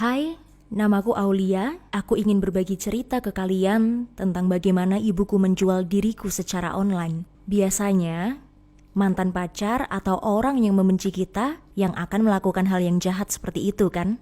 Hai, namaku Aulia. Aku ingin berbagi cerita ke kalian tentang bagaimana ibuku menjual diriku secara online. Biasanya, mantan pacar atau orang yang membenci kita yang akan melakukan hal yang jahat seperti itu kan?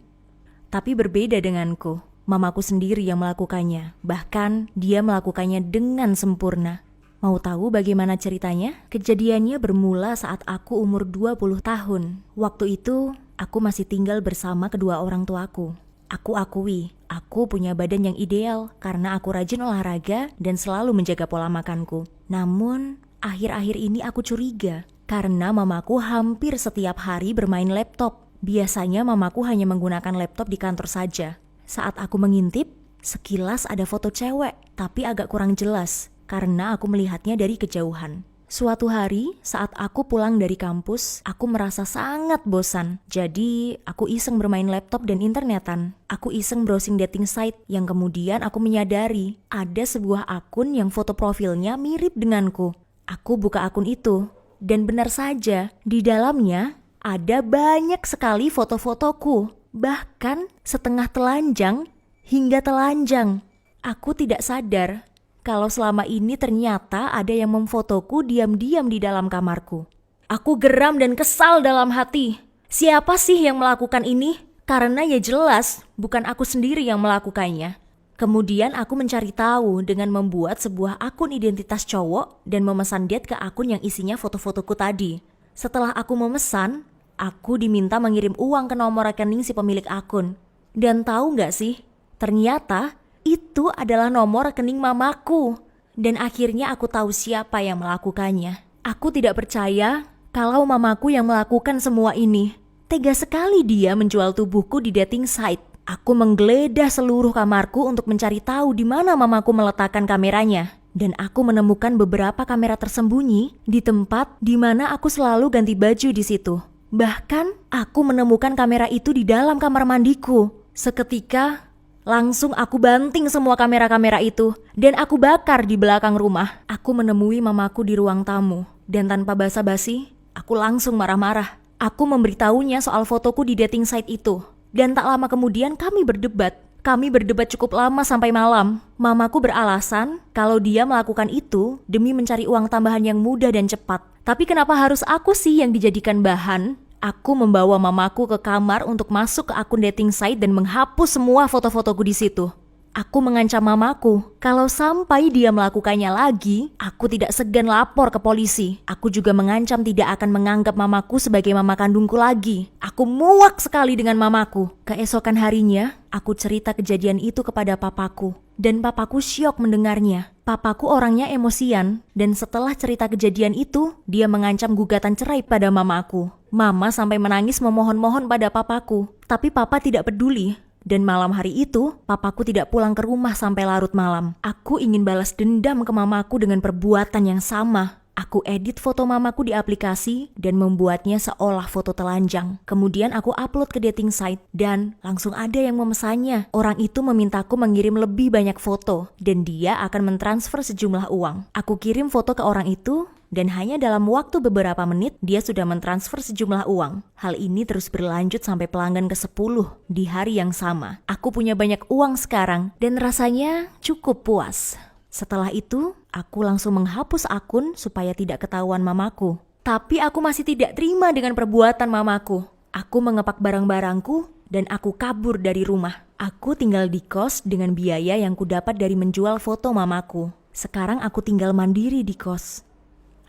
Tapi berbeda denganku, mamaku sendiri yang melakukannya. Bahkan dia melakukannya dengan sempurna. Mau tahu bagaimana ceritanya? Kejadiannya bermula saat aku umur 20 tahun. Waktu itu, aku masih tinggal bersama kedua orang tuaku. Aku akui, aku punya badan yang ideal karena aku rajin olahraga dan selalu menjaga pola makanku. Namun, akhir-akhir ini aku curiga karena mamaku hampir setiap hari bermain laptop. Biasanya mamaku hanya menggunakan laptop di kantor saja. Saat aku mengintip, sekilas ada foto cewek, tapi agak kurang jelas karena aku melihatnya dari kejauhan. Suatu hari, saat aku pulang dari kampus, aku merasa sangat bosan. Jadi, aku iseng bermain laptop dan internetan. Aku iseng browsing dating site yang kemudian aku menyadari ada sebuah akun yang foto profilnya mirip denganku. Aku buka akun itu, dan benar saja, di dalamnya ada banyak sekali foto-fotoku. Bahkan setengah telanjang hingga telanjang. Aku tidak sadar kalau selama ini ternyata ada yang memfotoku diam-diam di dalam kamarku. Aku geram dan kesal dalam hati. Siapa sih yang melakukan ini? Karena ya jelas bukan aku sendiri yang melakukannya. Kemudian aku mencari tahu dengan membuat sebuah akun identitas cowok dan memesan date ke akun yang isinya foto-fotoku tadi. Setelah aku memesan, aku diminta mengirim uang ke nomor rekening si pemilik akun. Dan tahu gak sih? Ternyata itu adalah nomor rekening mamaku. Dan akhirnya aku tahu siapa yang melakukannya. Aku tidak percaya kalau mamaku yang melakukan semua ini. Tega sekali dia menjual tubuhku di dating site. Aku menggeledah seluruh kamarku untuk mencari tahu di mana mamaku meletakkan kameranya. Dan aku menemukan beberapa kamera tersembunyi di tempat di mana aku selalu ganti baju di situ. Bahkan aku menemukan kamera itu di dalam kamar mandiku. Seketika langsung aku banting semua kamera-kamera itu dan aku bakar di belakang rumah. Aku menemui mamaku di ruang tamu dan tanpa basa-basi, aku langsung marah-marah. Aku memberitahunya soal fotoku di dating site itu. Dan tak lama kemudian kami berdebat. Kami berdebat cukup lama sampai malam. Mamaku beralasan kalau dia melakukan itu demi mencari uang tambahan yang mudah dan cepat. Tapi kenapa harus aku sih yang dijadikan bahan? Aku membawa mamaku ke kamar untuk masuk ke akun dating site dan menghapus semua foto-fotoku di situ. Aku mengancam mamaku, kalau sampai dia melakukannya lagi, aku tidak segan lapor ke polisi. Aku juga mengancam tidak akan menganggap mamaku sebagai mama kandungku lagi. Aku muak sekali dengan mamaku. Keesokan harinya, aku cerita kejadian itu kepada papaku. Dan papaku syok mendengarnya. Papaku orangnya emosian, dan setelah cerita kejadian itu, dia mengancam gugatan cerai pada mamaku. Mama sampai menangis memohon-mohon pada papaku, tapi papa tidak peduli. Dan malam hari itu, papaku tidak pulang ke rumah sampai larut malam. Aku ingin balas dendam ke mamaku dengan perbuatan yang sama. Aku edit foto mamaku di aplikasi dan membuatnya seolah foto telanjang. Kemudian aku upload ke dating site dan langsung ada yang memesannya. Orang itu memintaku mengirim lebih banyak foto dan dia akan mentransfer sejumlah uang. Aku kirim foto ke orang itu dan hanya dalam waktu beberapa menit dia sudah mentransfer sejumlah uang. Hal ini terus berlanjut sampai pelanggan ke-10 di hari yang sama. Aku punya banyak uang sekarang dan rasanya cukup puas. Setelah itu, aku langsung menghapus akun supaya tidak ketahuan mamaku. Tapi aku masih tidak terima dengan perbuatan mamaku. Aku mengepak barang-barangku dan aku kabur dari rumah. Aku tinggal di kos dengan biaya yang kudapat dari menjual foto mamaku. Sekarang aku tinggal mandiri di kos.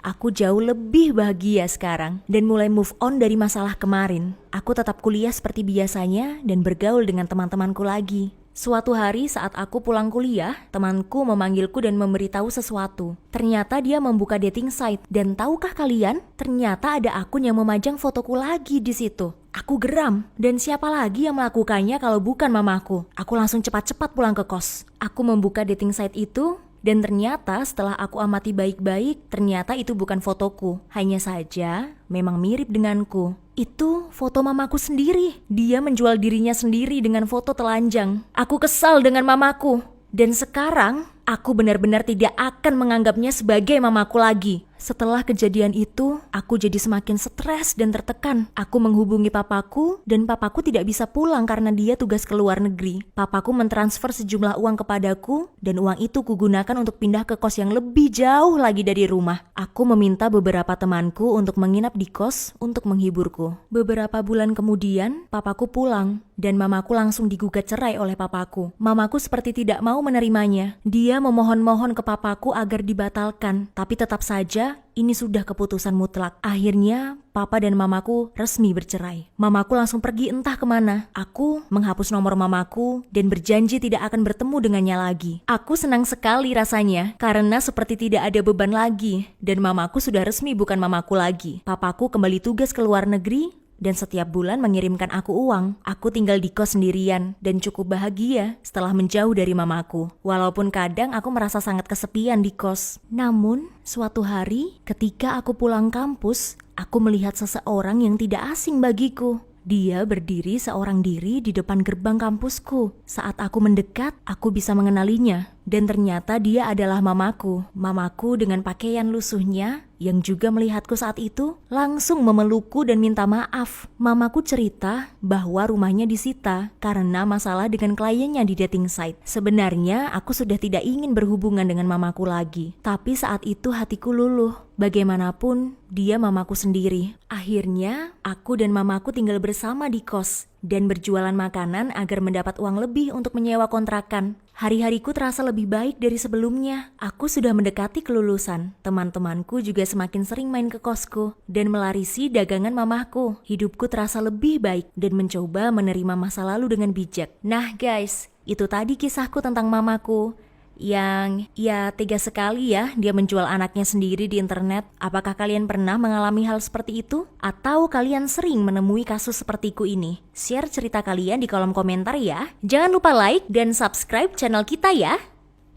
Aku jauh lebih bahagia sekarang dan mulai move on dari masalah kemarin. Aku tetap kuliah seperti biasanya dan bergaul dengan teman-temanku lagi. Suatu hari saat aku pulang kuliah, temanku memanggilku dan memberitahu sesuatu. Ternyata dia membuka dating site dan tahukah kalian? Ternyata ada akun yang memajang fotoku lagi di situ. Aku geram dan siapa lagi yang melakukannya kalau bukan mamaku? Aku langsung cepat-cepat pulang ke kos. Aku membuka dating site itu dan ternyata setelah aku amati baik-baik, ternyata itu bukan fotoku. Hanya saja memang mirip denganku. Itu foto mamaku sendiri. Dia menjual dirinya sendiri dengan foto telanjang. Aku kesal dengan mamaku. Dan sekarang, aku benar-benar tidak akan menganggapnya sebagai mamaku lagi. Setelah kejadian itu, aku jadi semakin stres dan tertekan. Aku menghubungi papaku, dan papaku tidak bisa pulang karena dia tugas ke luar negeri. Papaku mentransfer sejumlah uang kepadaku, dan uang itu kugunakan untuk pindah ke kos yang lebih jauh lagi dari rumah. Aku meminta beberapa temanku untuk menginap di kos untuk menghiburku. Beberapa bulan kemudian, papaku pulang, dan mamaku langsung digugat cerai oleh papaku. Mamaku seperti tidak mau menerimanya. Dia memohon-mohon ke papaku agar dibatalkan, tapi tetap saja ini sudah keputusan mutlak. Akhirnya, papa dan mamaku resmi bercerai. Mamaku langsung pergi entah kemana. Aku menghapus nomor mamaku dan berjanji tidak akan bertemu dengannya lagi. Aku senang sekali rasanya karena seperti tidak ada beban lagi. Dan mamaku sudah resmi bukan mamaku lagi. Papaku kembali tugas ke luar negeri dan setiap bulan mengirimkan aku uang. Aku tinggal di kos sendirian dan cukup bahagia setelah menjauh dari mamaku. Walaupun kadang aku merasa sangat kesepian di kos. Namun, suatu hari ketika aku pulang kampus, aku melihat seseorang yang tidak asing bagiku. Dia berdiri seorang diri di depan gerbang kampusku. Saat aku mendekat, aku bisa mengenalinya. Dan ternyata dia adalah mamaku. Mamaku dengan pakaian lusuhnya yang juga melihatku saat itu langsung memelukku dan minta maaf. Mamaku cerita bahwa rumahnya disita karena masalah dengan kliennya di dating site. Sebenarnya aku sudah tidak ingin berhubungan dengan mamaku lagi. Tapi saat itu hatiku luluh. Bagaimanapun dia mamaku sendiri. Akhirnya aku dan mamaku tinggal bersama di kos dan berjualan makanan agar mendapat uang lebih untuk menyewa kontrakan. Hari-hariku terasa lebih baik dari sebelumnya. Aku sudah mendekati kelulusan. Teman-temanku juga semakin sering main ke kosku dan melarisi dagangan mamahku. Hidupku terasa lebih baik dan mencoba menerima masa lalu dengan bijak. Nah guys, itu tadi kisahku tentang mamaku. Yang ya tega sekali ya dia menjual anaknya sendiri di internet. Apakah kalian pernah mengalami hal seperti itu? Atau kalian sering menemui kasus sepertiku ini? Share cerita kalian di kolom komentar ya. Jangan lupa like dan subscribe channel kita ya.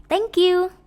Thank you.